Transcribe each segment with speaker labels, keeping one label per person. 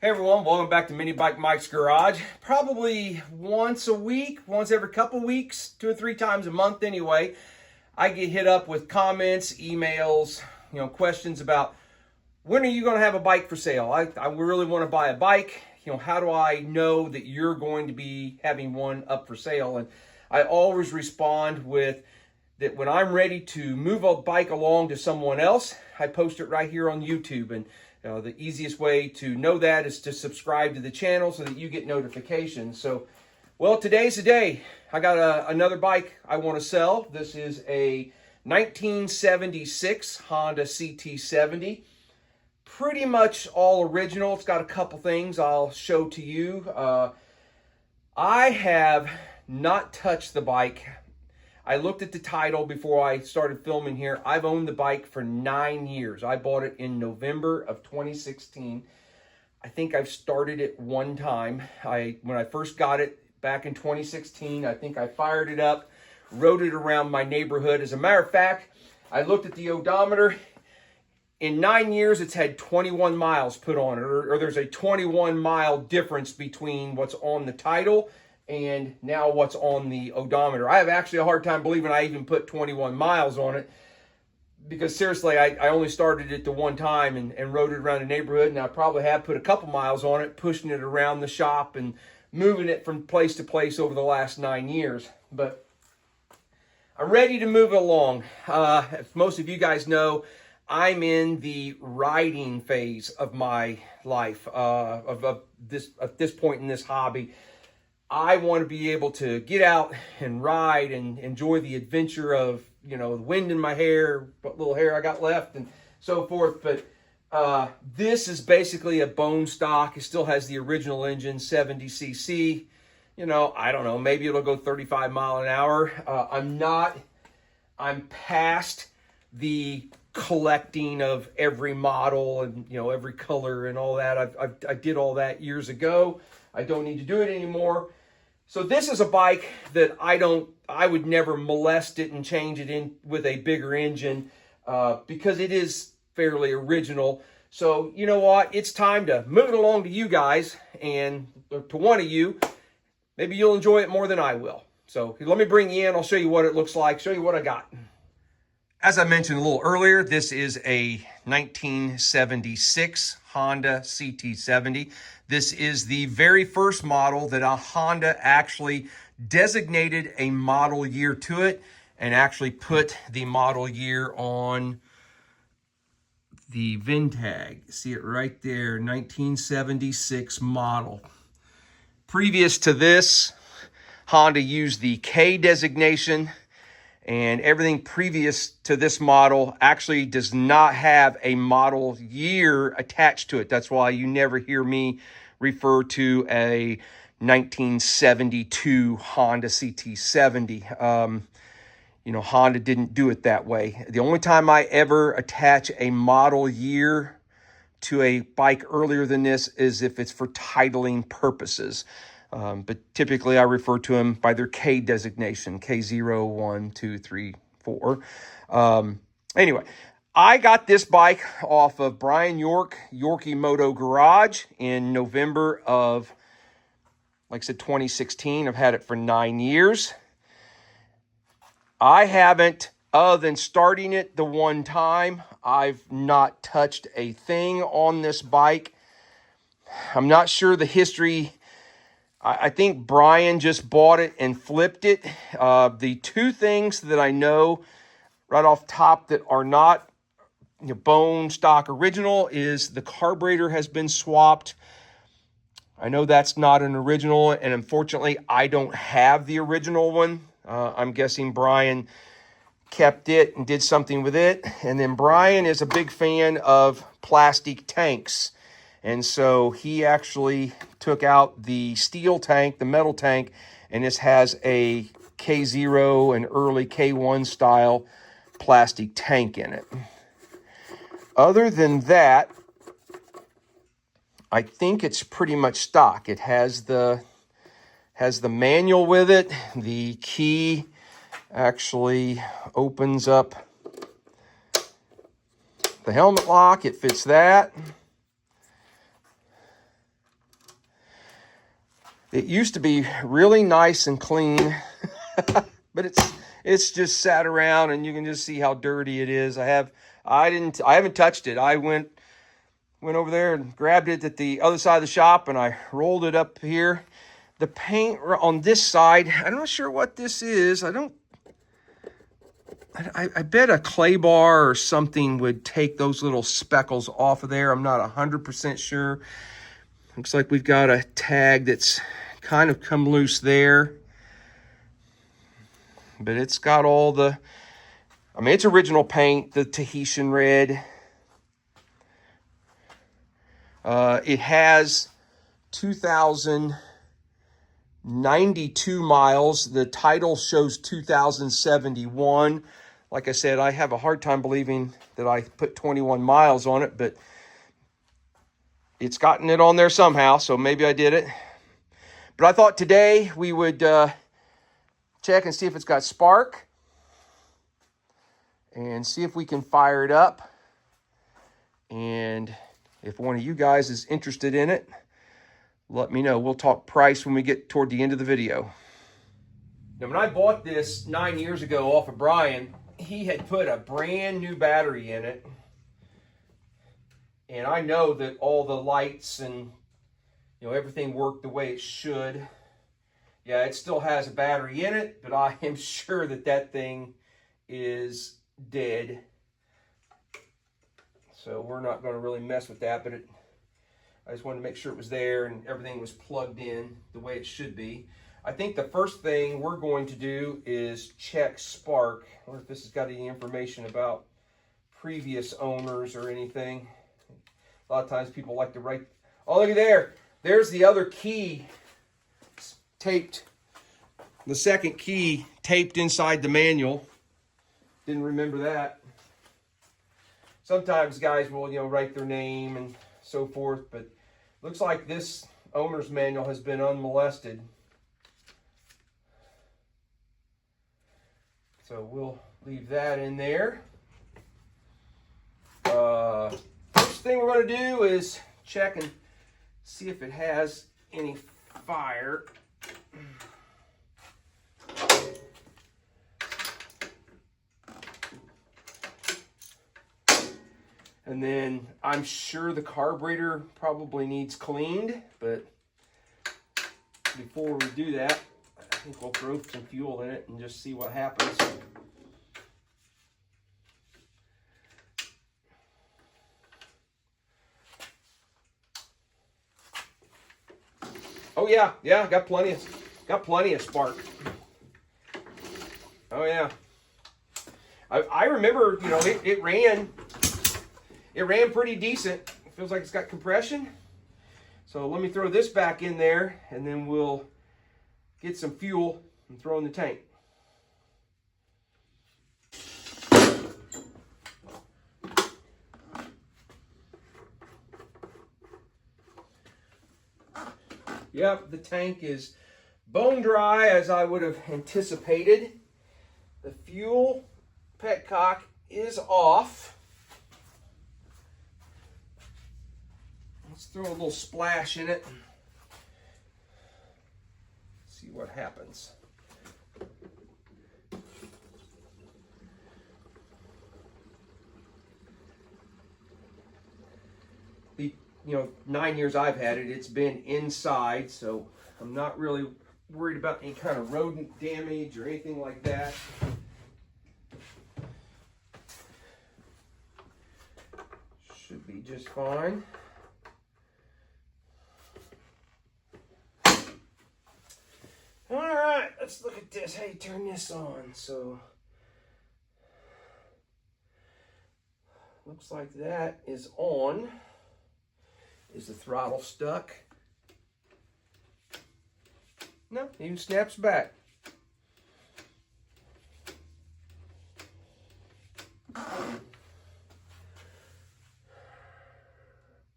Speaker 1: Hey everyone, welcome back to Minibike Mike's Garage. Probably once a week, once every couple weeks, 2 or 3 times a month anyway, I get hit up with comments, emails, questions about when are you going to have a bike for sale? I really want to buy a bike. How do I know that you're going to be having one up for sale? And I always respond with that when I'm ready to move a bike along to someone else, I post it right here on YouTube. And the easiest way to know that is to subscribe to the channel so that you get notifications. So, well, today's the day. I got another bike I want to sell. This is a 1976 Honda CT70. Pretty much all original. It's got a couple things I'll show to you. I have not touched the bike. I looked at the title before I started filming here. I've owned the bike for 9 years. I bought it in November of 2016. I think I've started it one time. When I first got it back in 2016, I think I fired it up, rode it around my neighborhood. As a matter of fact, I looked at the odometer. In 9 years, it's had 21 miles put on it, or there's a 21-mile difference between what's on the title and now what's on the odometer. I have actually a hard time believing I even put 21 miles on it, because seriously, I only started it the one time and rode it around the neighborhood, and I probably have put a couple miles on it, pushing it around the shop and moving it from place to place over the last 9 years. But I'm ready to move it along. As most of you guys know, I'm in the riding phase of my life, at this point in this hobby. I want to be able to get out and ride and enjoy the adventure of, the wind in my hair, what little hair I got left, and so forth. But this is basically a bone stock. It still has the original engine, 70cc. I don't know, maybe it'll go 35 mile an hour. I'm past the collecting of every model and, every color and all that. I did all that years ago. I don't need to do it anymore. So this is a bike that I would never molest it and change it in with a bigger engine, because it is fairly original. So you know what? It's time to move it along to you guys, and to one of you. Maybe you'll enjoy it more than I will. So let me bring you in. I'll show you what it looks like, show you what I got. As I mentioned a little earlier, this is a 1976 Honda CT70. This is the very first model that a Honda actually designated a model year to it and actually put the model year on the VIN tag. See it right there, 1976 model. Previous to this, Honda used the K designation, and everything previous to this model actually does not have a model year attached to it. That's why you never hear me refer to a 1972 Honda CT70. Honda didn't do it that way. The only time I ever attach a model year to a bike earlier than this is if it's for titling purposes. But typically I refer to them by their K designation, K0, 1, 2, 3, 4. Anyway, I got this bike off of Brian Yorkie Moto Garage in November of, like I said, 2016. I've had it for 9 years. I haven't, other than starting it the one time, I've not touched a thing on this bike. I'm not sure the history. I think Brian just bought it and flipped it. The two things that I know right off top that are not bone stock original is the carburetor has been swapped. I know that's not an original, and unfortunately I don't have the original one. I'm guessing Brian kept it and did something with it. And then Brian is a big fan of plastic tanks. And so he actually took out the steel tank, the metal tank, and this has a K0 and early K1 style plastic tank in it. Other than that, I think it's pretty much stock. It has the manual with it. The key actually opens up the helmet lock. It fits that. It used to be really nice and clean, but it's just sat around, and you can just see how dirty it is. I haven't touched it. I went over there and grabbed it at the other side of the shop, and I rolled it up here. The paint on this side, I'm not sure what this is. I bet a clay bar or something would take those little speckles off of there. I'm not 100% sure. Looks like we've got a tag that's kind of come loose there. But it's got all the, I mean, it's original paint, the Tahitian red. It has 2,092 miles. The title shows 2,071. Like I said, I have a hard time believing that I put 21 miles on it, but it's gotten it on there somehow, so maybe I did it. But I thought today we would check and see if it's got spark and see if we can fire it up. And if one of you guys is interested in it, let me know. We'll talk price when we get toward the end of the video. Now, when I bought this 9 years ago off of Brian, he had put a brand new battery in it. And I know that all the lights and everything worked the way it should. Yeah, it still has a battery in it, but I am sure that that thing is dead. So we're not going to really mess with that, but I just wanted to make sure it was there and everything was plugged in the way it should be. I think the first thing we're going to do is check spark. I wonder if this has got any information about previous owners or anything. A lot of times people like to write, oh, look at there. There's the other key taped, the second key taped inside the manual. Didn't remember that. Sometimes guys will, write their name and so forth, but looks like this owner's manual has been unmolested. So we'll leave that in there. First thing we're going to do is check and see if it has any fire. And then I'm sure the carburetor probably needs cleaned, but before we do that, I think we'll throw some fuel in it and just see what happens. Oh yeah, got plenty of spark. Oh yeah. I remember, it ran pretty decent. It feels like it's got compression. So let me throw this back in there, and then we'll get some fuel and throw in the tank. Yep, the tank is bone dry, as I would have anticipated. The fuel petcock is off. Let's throw a little splash in it. See what happens. The 9 years I've had it, it's been inside, so I'm not really worried about any kind of rodent damage or anything like that. Should be just fine. All right, let's look at this. How you turn this on? So, looks like that is on. Is the throttle stuck? No, it even snaps back.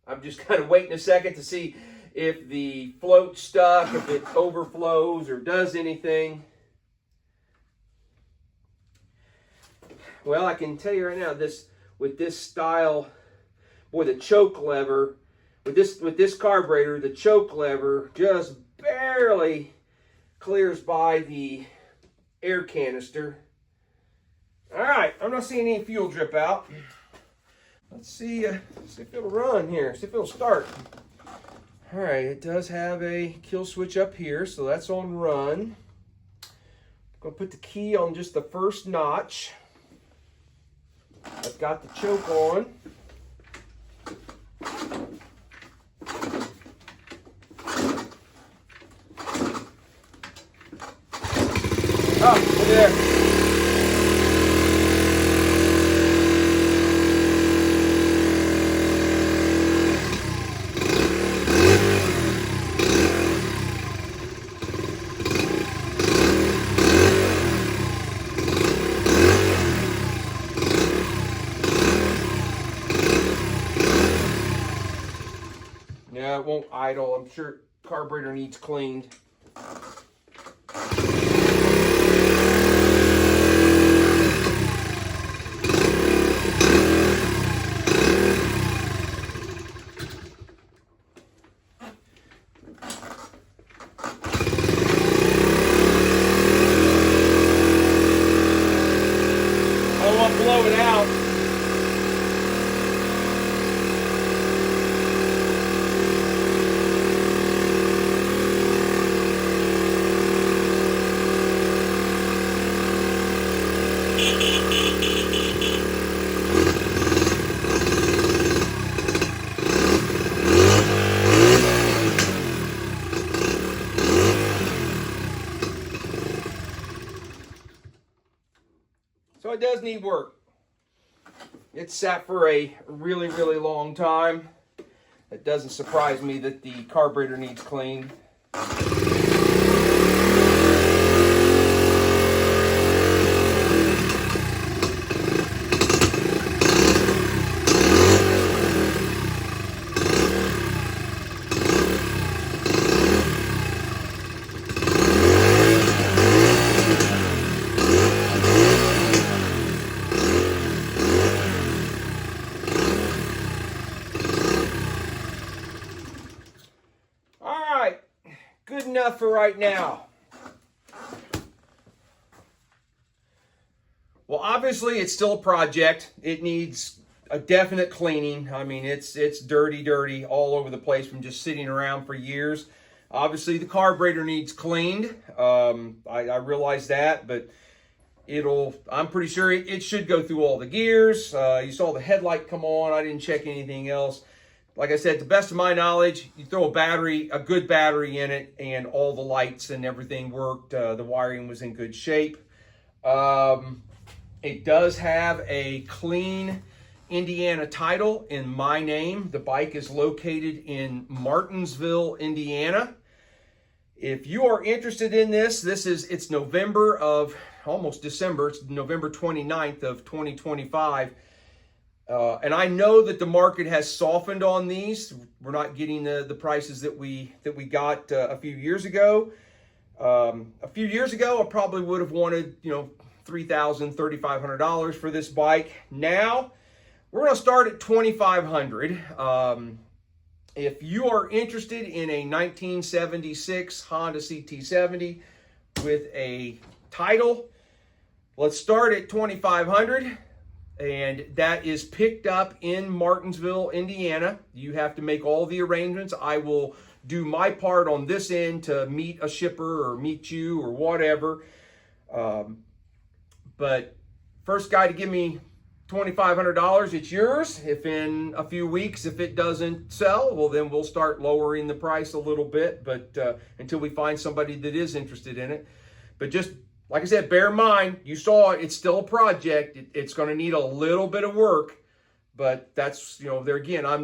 Speaker 1: I'm just kind of waiting a second to see if the float's stuck, if it overflows or does anything. Well, I can tell you right now, with this style, boy, the choke lever, with this carburetor, the choke lever just barely clears by the air canister. All right, I'm not seeing any fuel drip out. Let's see if it'll run here, see if it'll start. All right, it does have a kill switch up here, so that's on run. I'm gonna put the key on just the first notch. I've got the choke on. Oh, look at there. Yeah, it won't idle. I'm sure carburetor needs cleaned. I don't want to blow it out. So it does need work. It's sat for a really, really long time. It doesn't surprise me that the carburetor needs cleaned. Good enough for right now. Well, obviously it's still a project. It needs a definite cleaning. I mean, it's dirty all over the place from just sitting around for years. Obviously the carburetor needs cleaned. I realize that, but I'm pretty sure it should go through all the gears. You saw the headlight come on. I didn't check anything else. Like I said, to the best of my knowledge, you throw a good battery in it, and all the lights and everything worked. The wiring was in good shape. It does have a clean Indiana title in my name. The bike is located in Martinsville, Indiana. If you are interested in this, it's November of, almost December. It's November 29th of 2025. And I know that the market has softened on these. We're not getting the prices that we got a few years ago. A few years ago, I probably would have wanted, $3,000, $3,500 for this bike. Now, we're going to start at $2,500. If you are interested in a 1976 Honda CT70 with a title, let's start at $2,500. And that is picked up in Martinsville, Indiana. You have to make all the arrangements. I will do my part on this end to meet a shipper or meet you or whatever. But first guy to give me $2,500, it's yours. If in a few weeks, if it doesn't sell, well, then we'll start lowering the price a little bit, but until we find somebody that is interested in it. But just like I said, bear in mind, you saw it, it's still a project. It's going to need a little bit of work, but that's, there again, I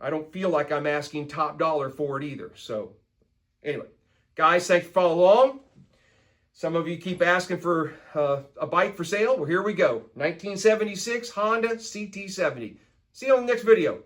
Speaker 1: don't feel like I'm asking top dollar for it either. So anyway, guys, thanks for following along. Some of you keep asking for a bike for sale. Well, here we go. 1976 Honda CT70. See you on the next video.